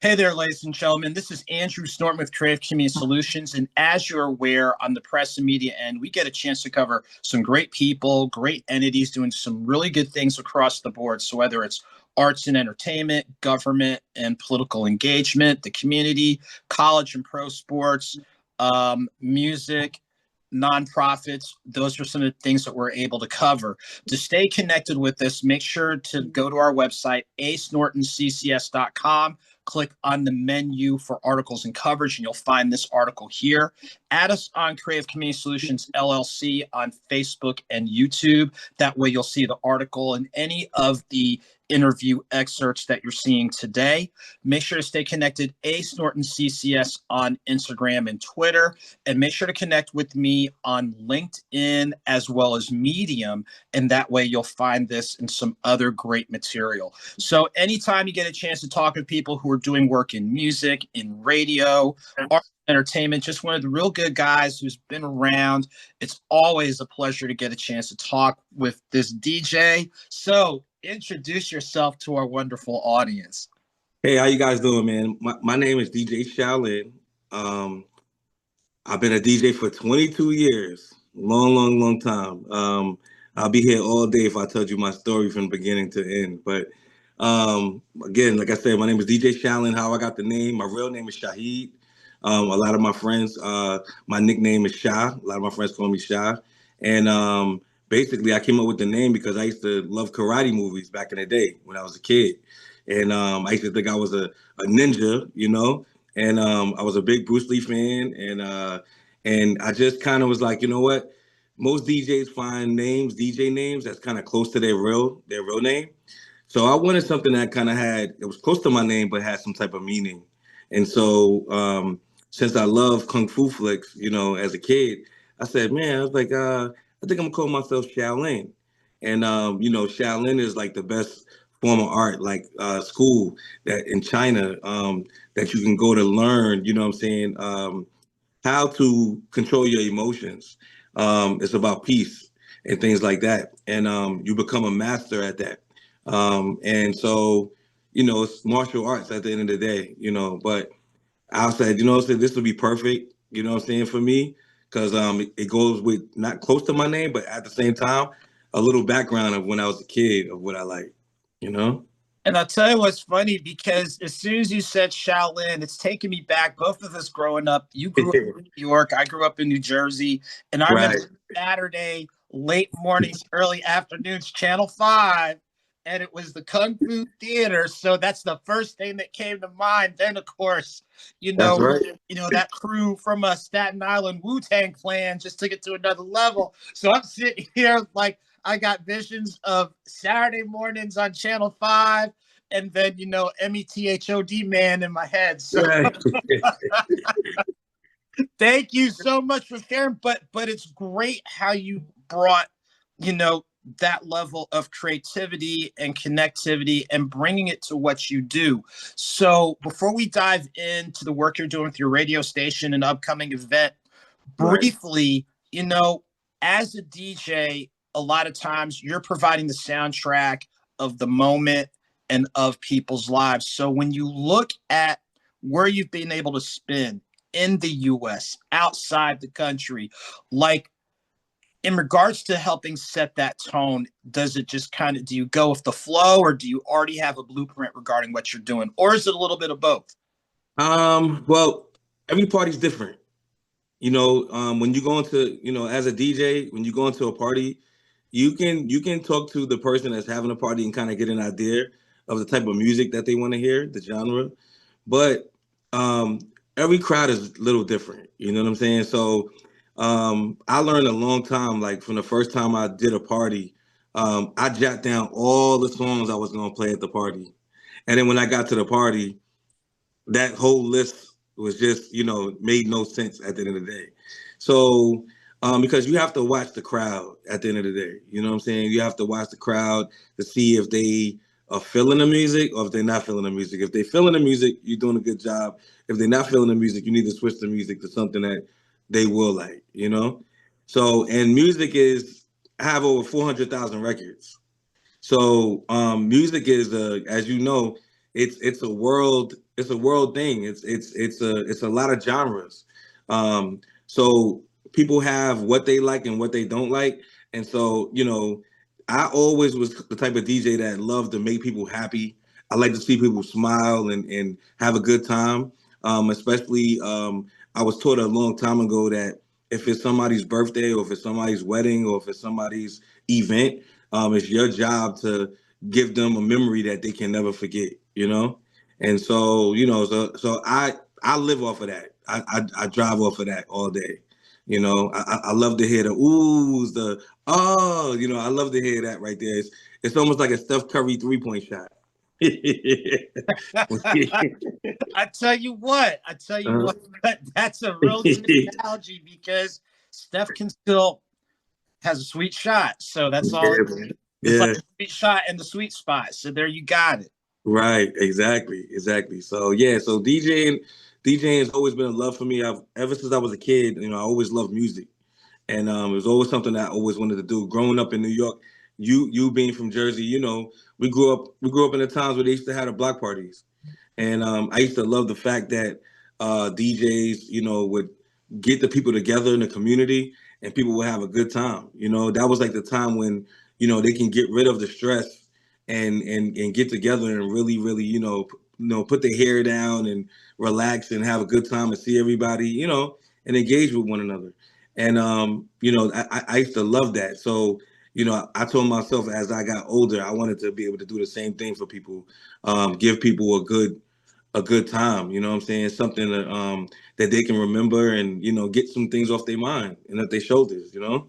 Hey there, ladies and gentlemen. This is Andrew Snorton with Creative Community Solutions. And as you're aware, on the press and media end, we get a chance to cover some great people, great entities doing some really good things across the board. So whether it's arts and entertainment, government and political engagement, the community, college and pro sports, music, nonprofits, those are some of the things that we're able to cover. To stay connected with us, make sure to go to our website, asnortonccs.com. Click on the menu for articles and coverage, and you'll find this article here. Add us on Creative Community Solutions LLC on Facebook and YouTube. That way you'll see the article and any of the interview excerpts that you're seeing today. Make sure to stay connected, Ace Norton CCS on Instagram and Twitter, and make sure to connect with me on LinkedIn as well as Medium, and that way you'll find this and some other great material. So anytime you get a chance to talk with people who are doing work in music, in radio, art, entertainment, just one of the real good guys who's been around, it's always a pleasure to get a chance to talk with this DJ. So introduce yourself to our wonderful audience. Hey, how you guys doing, man? My name is DJ Shaolin. I've been a DJ for 22 years. Long time. I'll be here all day if I told you my story from beginning to end. But again, like I said, my name is DJ Shaolin. How I got the name, my real name is Shahid. A lot of my friends, my nickname is Shah. A lot of my friends call me Shah. And basically, I came up with the name because I used to love karate movies back in the day when I was a kid. And I used to think I was a ninja, you know, and I was a big Bruce Lee fan. And I just kind of was like, you know what? Most DJs find DJ names that's kind of close to their real name. So I wanted something that kind of it was close to my name, but had some type of meaning. And so since I love Kung Fu flicks, you know, as a kid, I said, man, I was like, I think I'm gonna call myself Shaolin. And you know, Shaolin is like the best form of art, like school that in China that you can go to learn, you know what I'm saying, how to control your emotions. It's about peace and things like that. And you become a master at that. And so, you know, it's martial arts at the end of the day, you know, but I said, you know, this would be perfect, you know what I'm saying, for me, because it goes with not close to my name, but at the same time, a little background of when I was a kid of what I like, you know? And I'll tell you what's funny, because as soon as you said Shaolin, it's taking me back. Both of us growing up, you grew up in New York, I grew up in New Jersey, and I remember Saturday, late mornings, early afternoons, Channel 5, and it was the Kung Fu Theater. So that's the first thing that came to mind. Then, of course, you know, that crew from Staten Island, Wu-Tang Clan, just took it to another level. So I'm sitting here like, I got visions of Saturday mornings on Channel 5, and then, you know, METHOD man in my head. So thank you so much for sharing. But it's great how you brought, you know, that level of creativity and connectivity and bringing it to what you do. So before we dive into the work you're doing with your radio station and upcoming event, briefly, you know, as a DJ, a lot of times you're providing the soundtrack of the moment and of people's lives. So when you look at where you've been able to spin in the US, outside the country, like in regards to helping set that tone, does it just kind of, do you go with the flow, or do you already have a blueprint regarding what you're doing? Or is it a little bit of both? Well, every party's different. You know, when you go into, you know, as a DJ, when you go into a party, you can talk to the person that's having a party and kind of get an idea of the type of music that they want to hear, the genre. But every crowd is a little different. You know what I'm saying? So I learned a long time, like from the first time I did a party, I jot down all the songs I was going to play at the party. And then when I got to the party, that whole list was just, you know, made no sense at the end of the day. So because you have to watch the crowd at the end of the day, you know what I'm saying? You have to watch the crowd to see if they are feeling the music or if they're not feeling the music. If they're feeling the music, you're doing a good job. If they're not feeling the music, you need to switch the music to something that they will like, you know? So, and music I have over 400,000 records. So music is, as you know, it's a world it's a world thing. It's a lot of genres. So people have what they like and what they don't like. And so, you know, I always was the type of DJ that loved to make people happy. I like to see people smile and have a good time. Especially, I was taught a long time ago that if it's somebody's birthday or if it's somebody's wedding or if it's somebody's event, it's your job to give them a memory that they can never forget, you know? And so, you know, so I live off of that. I drive off of that all day. You know, I love to hear the oohs, the oh, you know, I love to hear that right there. It's almost like a Steph Curry 3-point shot. I tell you what, that's a real good analogy because Steph can still has a sweet shot. So that's all. Yeah, man. It's like Yeah. a sweet shot in the sweet spot. So there you got it. Right, exactly. So yeah, so DJing has always been a love for me. I've ever since I was a kid, you know, I always loved music. And it was always something that I always wanted to do. Growing up in New York, you being from Jersey, you know, we grew up in the times where they used to have the block parties. And I used to love the fact that DJs, you know, would get the people together in the community and people would have a good time. You know, that was like the time when, you know, they can get rid of the stress and get together and really, put their hair down and relax and have a good time and see everybody, you know, and engage with one another. And you know, I used to love that. So, you know, I told myself as I got older, I wanted to be able to do the same thing for people, give people a good time, you know what I'm saying? Something that they can remember and, you know, get some things off their mind and off their shoulders, you know?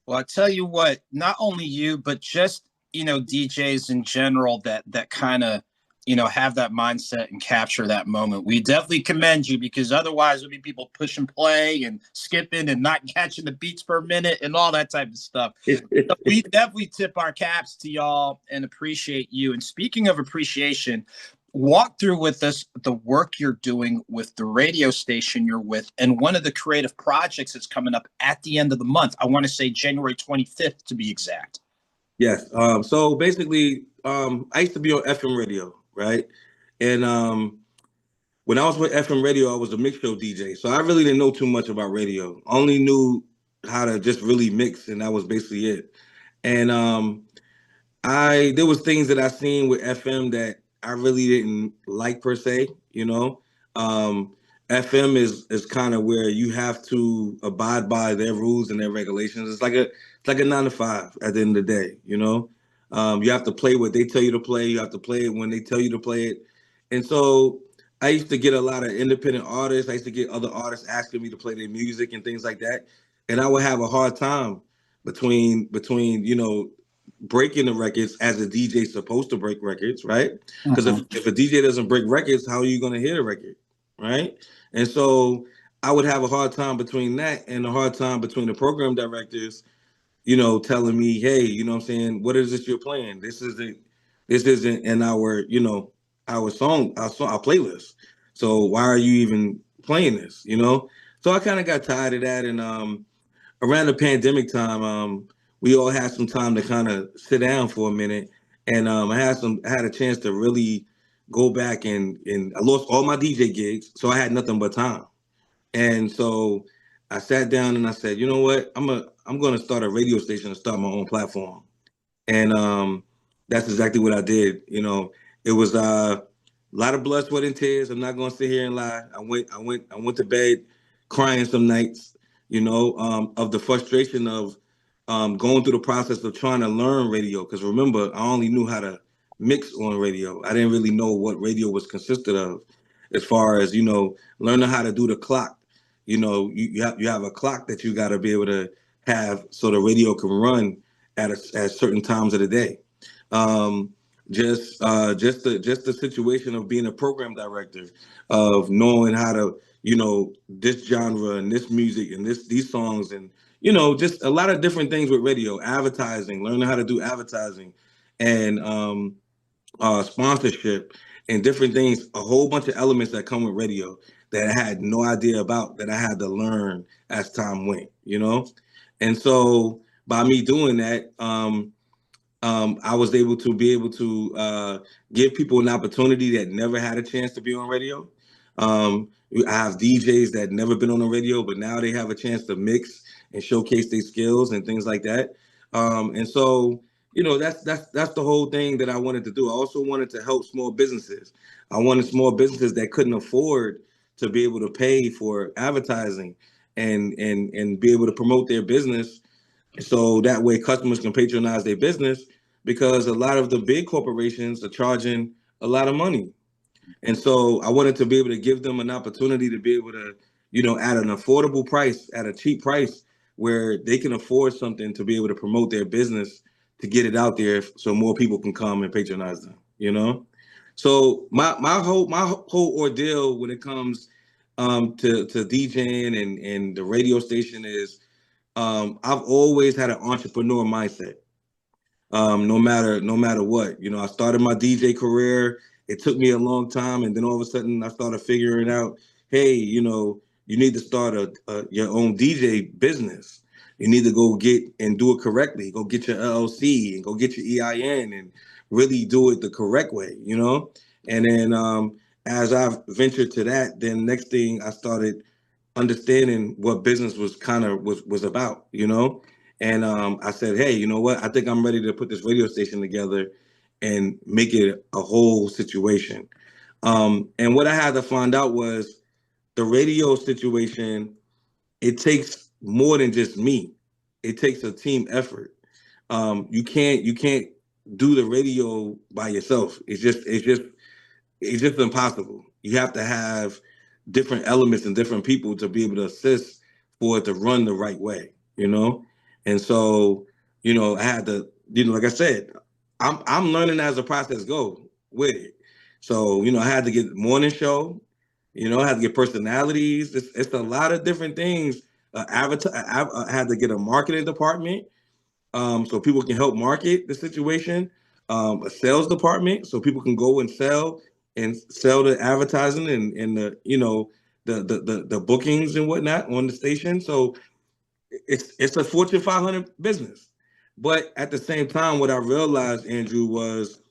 Well, I tell you what, not only you, but just, DJs in general that kind of, have that mindset and capture that moment. We definitely commend you because otherwise there'd be people pushing play and skipping and not catching the beats per minute and all that type of stuff. So we definitely tip our caps to y'all and appreciate you. And speaking of appreciation, walk through with us the work you're doing with the radio station you're with and one of the creative projects that's coming up at the end of the month. I want to say January 25th to be exact. Yes. So basically, I used to be on FM radio, right? And when I was with FM radio, I was a mix show DJ. So I really didn't know too much about radio. I only knew how to just really mix, and that was basically it. And there was things that I seen with FM that I really didn't like per se, you know. FM is kind of where you have to abide by their rules and their regulations. It's like a 9 to 5 at the end of the day, you know. You have to play what they tell you to play. You have to play it when they tell you to play it. And so I used to get a lot of independent artists. I used to get other artists asking me to play their music and things like that. And I would have a hard time between breaking the records as a DJ supposed to break records, right? Because if a DJ doesn't break records, how are you going to hear the record, right? And so I would have a hard time between that and a hard time between the program directors, you know, telling me, hey, you know what I'm saying, what is this you're playing? This isn't in our, our playlist. So why are you even playing this, you know? So I kind of got tired of that. And around the pandemic time, we all had some time to kind of sit down for a minute, and I had a chance to really go back and I lost all my DJ gigs, so I had nothing but time, and so I sat down and I said, you know what, I'm gonna start a radio station and start my own platform, and that's exactly what I did. You know, it was a lot of blood, sweat, and tears. I'm not gonna sit here and lie. I went to bed crying some nights, of the frustration of going through the process of trying to learn radio. Because remember, I only knew how to mix on radio. I didn't really know what radio was consisted of, as far as learning how to do the clock. You have a clock that you got to be able to have so the radio can run at certain times of the day. Um, just the situation of being a program director, of knowing how to this genre and this music and these songs, and just a lot of different things with radio, advertising, learning how to do advertising, and sponsorship and different things, a whole bunch of elements that come with radio that I had no idea about, that I had to learn as time went, And so by me doing that, I was able to give people an opportunity that never had a chance to be on radio. I have DJs that never been on the radio, but now they have a chance to mix and showcase their skills and things like that. And so, that's the whole thing that I wanted to do. I also wanted to help small businesses. I wanted small businesses that couldn't afford to be able to pay for advertising and be able to promote their business, so that way customers can patronize their business, because a lot of the big corporations are charging a lot of money. And so I wanted to be able to give them an opportunity to be able to, at an affordable price, at a cheap price, where they can afford something to be able to promote their business, to get it out there so more people can come and patronize them. So my whole ordeal when it comes to DJing and the radio station is, I've always had an entrepreneur mindset. No matter what. I started my DJ career. It took me a long time, and then all of a sudden I started figuring out, hey, you need to start your own DJ business. You need to go get and do it correctly. Go get your LLC and go get your EIN and really do it the correct way. And then as I've ventured to that, then next thing I started understanding what business was about. And I said, hey, you know what? I think I'm ready to put this radio station together and make it a whole situation. And what I had to find out was the radio situation, it takes more than just me. It takes a team effort. You can't do the radio by yourself. It's just impossible. You have to have different elements and different people to be able to assist for it to run the right way. And so, I had to, like I said, I'm learning as the process go with it. So, I had to get morning show, I had to get personalities. It's a lot of different things. I had to get a marketing department, so people can help market the situation. A sales department, so people can go and sell the advertising and the bookings and whatnot on the station. So it's a Fortune 500 business. But at the same time, what I realized, Andrew, was,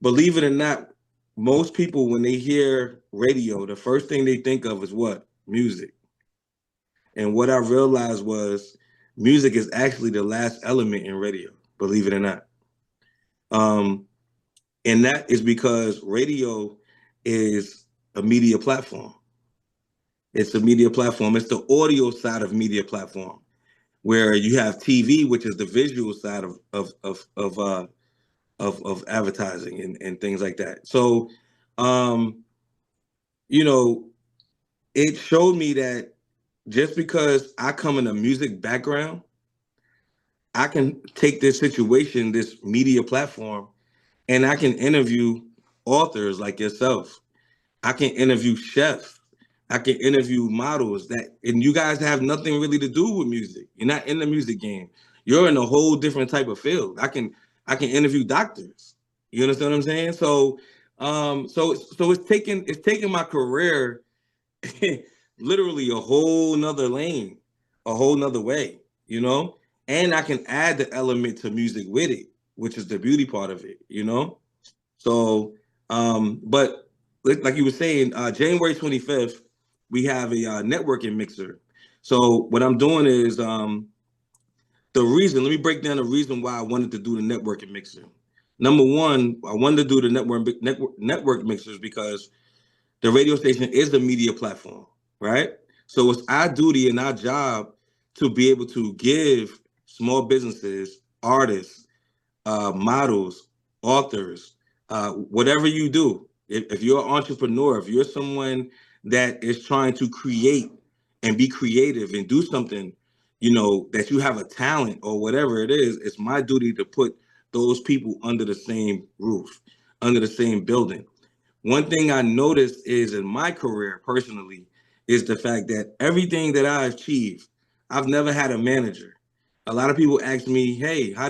believe it or not, most people, when they hear radio, the first thing they think of is what? Music. And what I realized was music is actually the last element in radio, believe it or not. And that is because radio is a media platform. It's a media platform. It's the audio side of media platform, where you have TV, which is the visual side of advertising and things like that. So, it showed me that just because I come in a music background, I can take this situation, this media platform, and I can interview authors like yourself. I can interview chefs. I can interview models and you guys have nothing really to do with music. You're not in the music game. You're in a whole different type of field. I can interview doctors. You understand what I'm saying? So, so it's taken my career literally a whole nother lane, a whole nother way. And I can add the element to music with it, which is the beauty part of it. So, but like you were saying, January 25th, we have a networking mixer. So what I'm doing is let me break down the reason why I wanted to do the networking mixer. Number one, I wanted to do the network mixers because the radio station is the media platform, right? So it's our duty and our job to be able to give small businesses, artists, models, authors, whatever you do. If you're an entrepreneur, if you're someone that is trying to create and be creative and do something, that you have a talent or whatever it is, it's my duty to put those people under the same roof, under the same building. One thing I noticed is in my career personally is the fact that everything that I achieved, I've never had a manager. A lot of people ask me, hey, how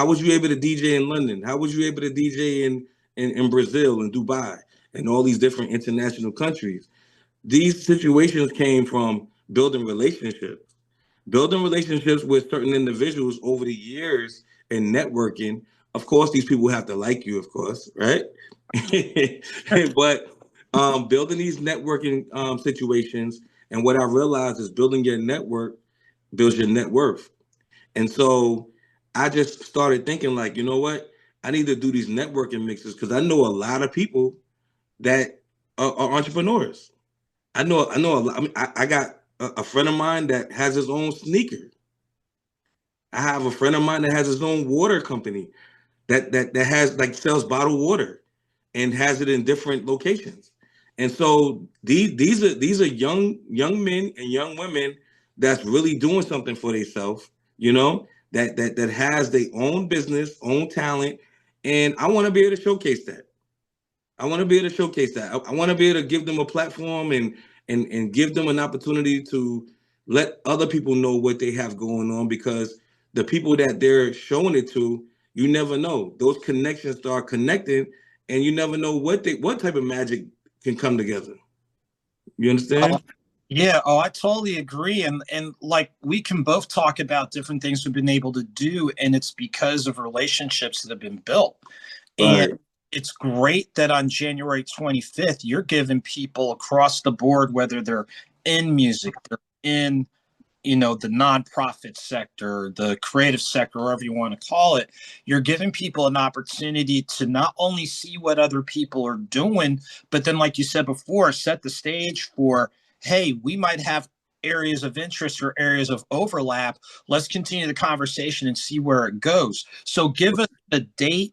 was you able to DJ in London? How was you able to DJ in Brazil and Dubai and all these different international countries? These situations came from building relationships with certain individuals over the years and networking. Of course, these people have to like you, of course, right? But building these networking situations, and what I realized is building your network builds your net worth. And so I just started thinking, like, you know what? I need to do these networking mixes because I know a lot of people that are entrepreneurs. I know a lot. I mean, I got a friend of mine that has his own sneaker. I have a friend of mine that has his own water company that has like sells bottled water and has it in different locations. And so these are young men and young women that's really doing something for themselves, you know, that has their own business, own talent, and I want to be able to showcase that. I want to be able to showcase that. I want to be able to give them a platform and give them an opportunity to let other people know what they have going on, because the people that they're showing it to, you never know. Those connections start connecting, and you never know what type of magic can come together. You Oh, understand? yeah. Oh, I totally agree. And like we can both talk about different things we've been able to do, and it's because of relationships that have been built. And Right. it's great that on January 25th, you're giving people across the board, whether they're in music, they're in, the nonprofit sector, the creative sector, whatever you want to call it, you're giving people an opportunity to not only see what other people are doing, but then, like you said before, set the stage for, hey, we might have areas of interest or areas of overlap. Let's continue the conversation and see where it goes. So give us a date,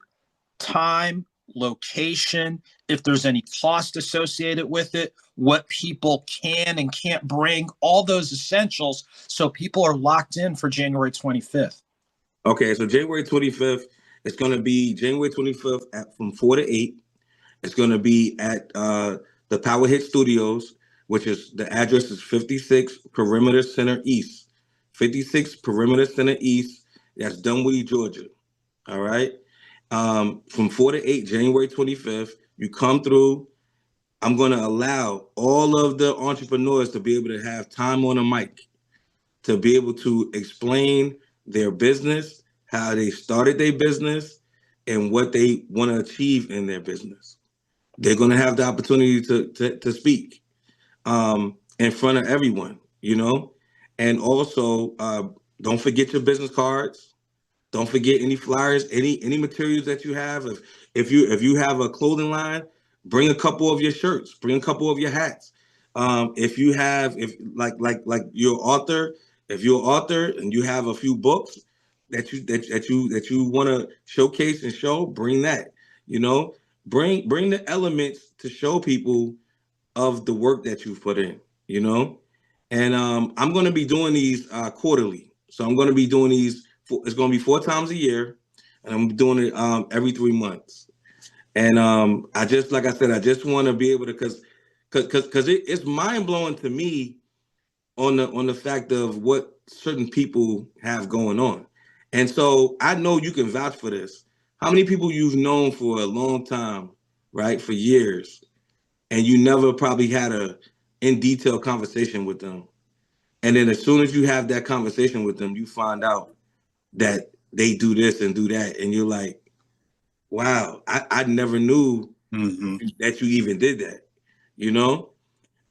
time, location, if there's any cost associated with it, what people can and can't bring, all those essentials, so people are locked in for January 25th. Okay, so January 25th, it's going to be January 25th from 4 to 8. It's going to be at the Powerhitz Studios, which is the address is 56 Perimeter Center East. 56 Perimeter Center East. That's Dunwoody, Georgia. All right. From 4 to 8, January 25th, you come through. I'm going to allow all of the entrepreneurs to be able to have time on a mic, to be able to explain their business, how they started their business, and what they want to achieve in their business. They're going to have the opportunity to speak in front of everyone, you know. And also, don't forget your business cards. Don't forget any flyers, any materials that you have. If you have a clothing line, bring a couple of your shirts, bring a couple of your hats. If you have, if like you're an author, if you're an author and you have a few books that you want to showcase and show, bring that. You know, bring the elements to show people of the work that you've put in. You know, and I'm going to be doing these quarterly. So I'm going to be doing these. It's going to be 4 times a year, and I'm doing it every 3 months. And I just, like I said, I just want to be able to, because it's mind blowing to me on the fact of what certain people have going on. And so I know you can vouch for this. How many people you've known for a long time, right, for years, and you never probably had a in detail conversation with them, and then as soon as you have that conversation with them, you find out that they do this and do that, and you're like, wow, I never knew Mm-hmm. that you even did that. You know,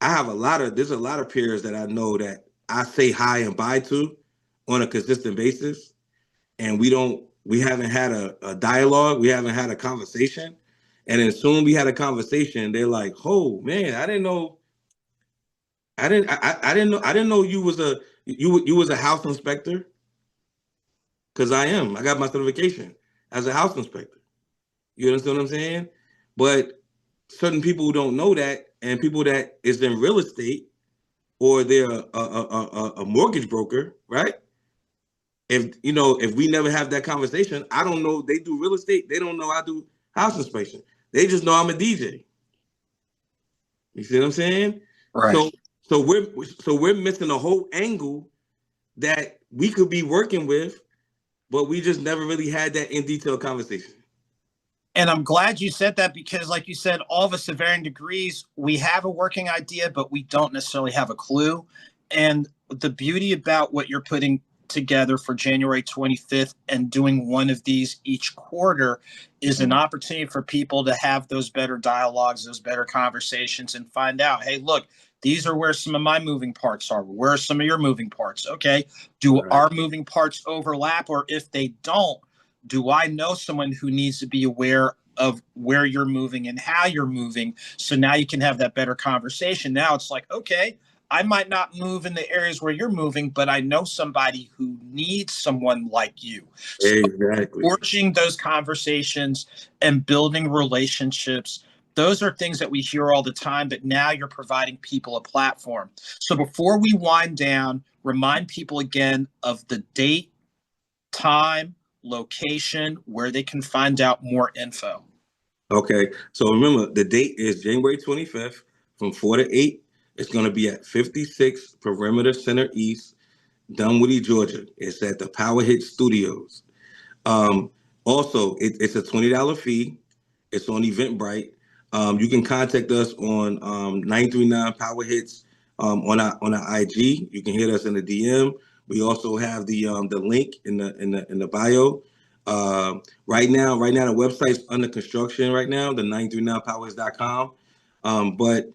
there's a lot of peers that I know that I say hi and bye to on a consistent basis, and we haven't had a dialogue, we haven't had a conversation, and as soon as we had a conversation, they're like, oh man, I didn't know you was a house inspector, because I got my certification as a house inspector. You understand what I'm saying? But certain people who don't know that, and people that is in real estate, or they're a mortgage broker, right? If we never have that conversation, I don't know they do real estate. They don't know I do house inspection. They just know I'm a DJ. You see what I'm saying? Right. So we're missing a whole angle that we could be working with, but we just never really had that in detail conversation. And I'm glad you said that, because, like you said, all of us to varying degrees, we have a working idea, but we don't necessarily have a clue. And the beauty about what you're putting together for January 25th and doing one of these each quarter is an opportunity for people to have those better dialogues, those better conversations, and find out, hey, look, these are where some of my moving parts are. Where are some of your moving parts? Okay. Do our moving parts overlap? Or if they don't, do I know someone who needs to be aware of where you're moving and how you're moving? So now you can have that better conversation. Now it's like, okay, I might not move in the areas where you're moving, but I know somebody who needs someone like you. So Exactly. forging those conversations and building relationships, those are things that we hear all the time, but now you're providing people a platform. So before we wind down, remind people again of the date, time, location, where they can find out more info. Okay. So remember, the date is January 25th from 4 to 8. It's going to be at 56 Perimeter Center East, Dunwoody, Georgia. It's at the Powerhitz Studios. Also, it's a $20 fee. It's on Eventbrite. You can contact us on 939 Powerhitz on our IG. You can hit us in the DM. We also have the link in the bio. Right now the website's under construction right now, the 939powers.com. But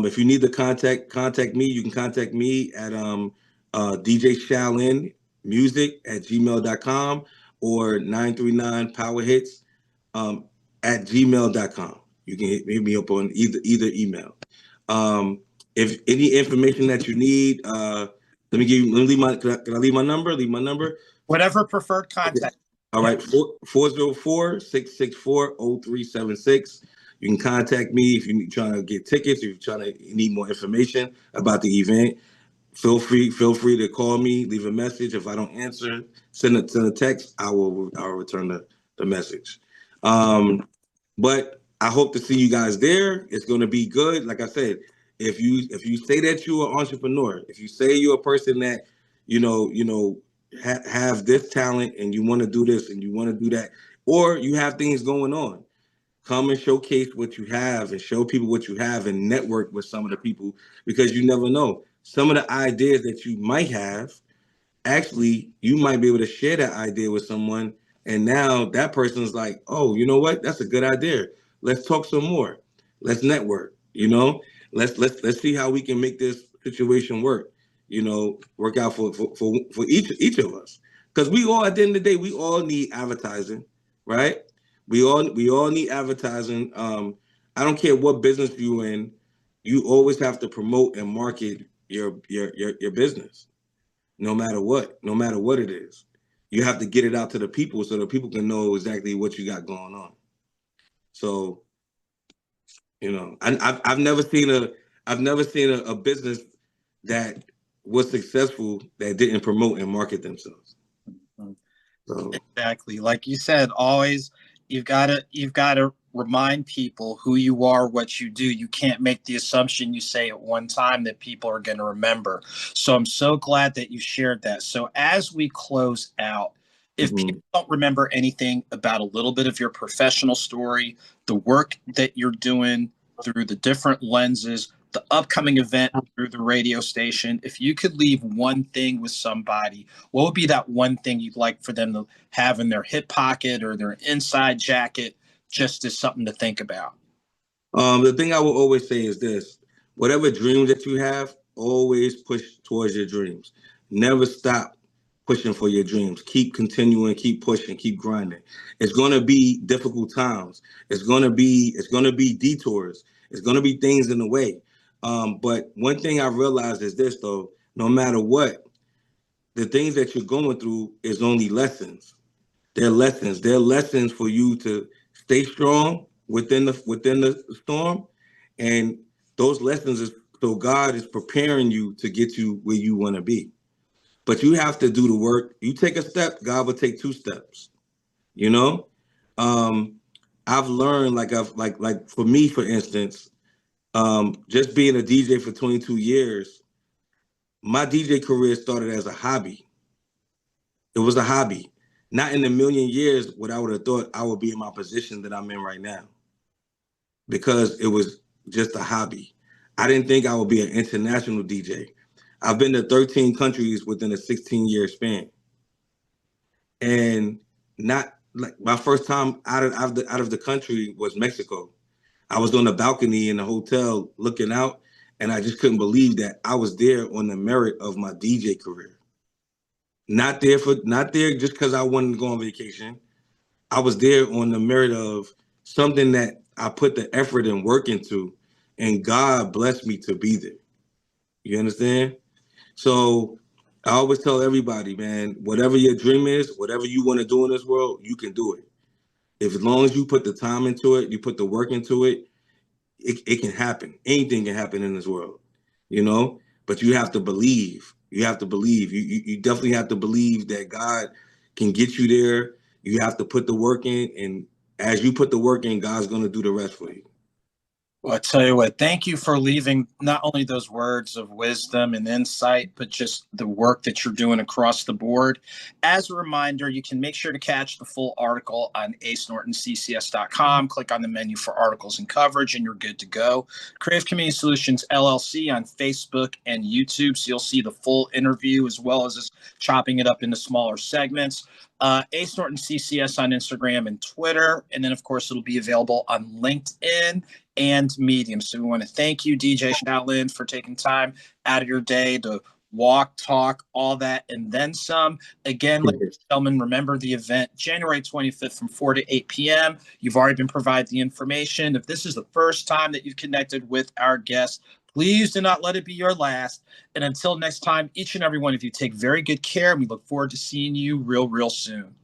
if you need to contact me, you can contact me at DJ Shaolin music at gmail.com or 939 Powerhitz at gmail.com. You can hit me up on either email. If any information that you need, can I leave my number? Whatever preferred contact. Okay. All right, 404-664-0376. You can contact me if you're trying to get tickets, if you're need more information about the event. Feel free to call me, leave a message. If I don't answer, send a text. I'll return the message. But I hope to see you guys there. It's going to be good. Like I said, if you say that you're an entrepreneur, if you say you're a person that have this talent and you want to do this and you want to do that, or you have things going on, come and showcase what you have and show people what you have and network with some of the people, because you never know. Some of the ideas that you might have, actually, you might be able to share that idea with someone. And now that person's like, oh, you know what? That's a good idea. Let's talk some more. Let's network, let's see how we can make this situation work, work out for each of us. Because we all, at the end of the day, we all need advertising, right? We all need advertising. I don't care what business you're in, you always have to promote and market your business, no matter what it is. You have to get it out to the people so the people can know exactly what you got going on. So, I've never seen a business that was successful that didn't promote and market themselves. So. Exactly. Like you said, always you've got to remind people who you are, what you do. You can't make the assumption you say at one time that people are going to remember. So I'm so glad that you shared that. So as we close out, if people don't remember anything about a little bit of your professional story, the work that you're doing through the different lenses, the upcoming event through the radio station, if you could leave one thing with somebody, what would be that one thing you'd like for them to have in their hip pocket or their inside jacket, just as something to think about? The thing I will always say is this: whatever dreams that you have, always push towards your dreams. Never stop pushing for your dreams. Keep continuing, keep pushing, keep grinding. It's going to be difficult times. It's going to be detours. It's going to be things in the way. But one thing I realized is this, though: no matter what, the things that you're going through is only lessons. They're lessons. They're lessons for you to stay strong within the storm, and those lessons is so God is preparing you to get you where you want to be. But you have to do the work. You take a step, God will take two steps. I've learned, like for me, for instance, just being a DJ for 22 years, my DJ career started as a hobby. It was a hobby. Not in a million years would I would have thought I would be in my position that I'm in right now, because it was just a hobby. I didn't think I would be an international DJ. I've been to 13 countries within a 16-year span. And not like my first time out of the country was Mexico. I was on the balcony in the hotel looking out, and I just couldn't believe that I was there on the merit of my DJ career. Not there just because I wanted to go on vacation. I was there on the merit of something that I put the effort and work into, and God blessed me to be there. You understand? So I always tell everybody, man, whatever your dream is, whatever you want to do in this world, you can do it. If as long as you put the time into it, you put the work into it, it can happen. Anything can happen in this world, you know? But you have to believe. You have to believe. You definitely have to believe that God can get you there. You have to put the work in, and as you put the work in, God's going to do the rest for you. Well, I tell you what, thank you for leaving not only those words of wisdom and insight, but just the work that you're doing across the board. As a reminder, you can make sure to catch the full article on acenortonccs.com. Click on the menu for articles and coverage, and you're good to go. Creative Community Solutions, LLC on Facebook and YouTube, so you'll see the full interview as well as us chopping it up into smaller segments. Ace Norton CCS on Instagram and Twitter. And then, of course, it'll be available on LinkedIn and Medium. So we want to thank you, DJ Shaolin, for taking time out of your day to walk, talk, all that, and then some. Again, ladies and gentlemen, remember the event January 25th from 4 to 8 p.m. You've already been provided the information. If this is the first time that you've connected with our guests, please do not let it be your last. And until next time, each and every one of you take very good care, and we look forward to seeing you real soon.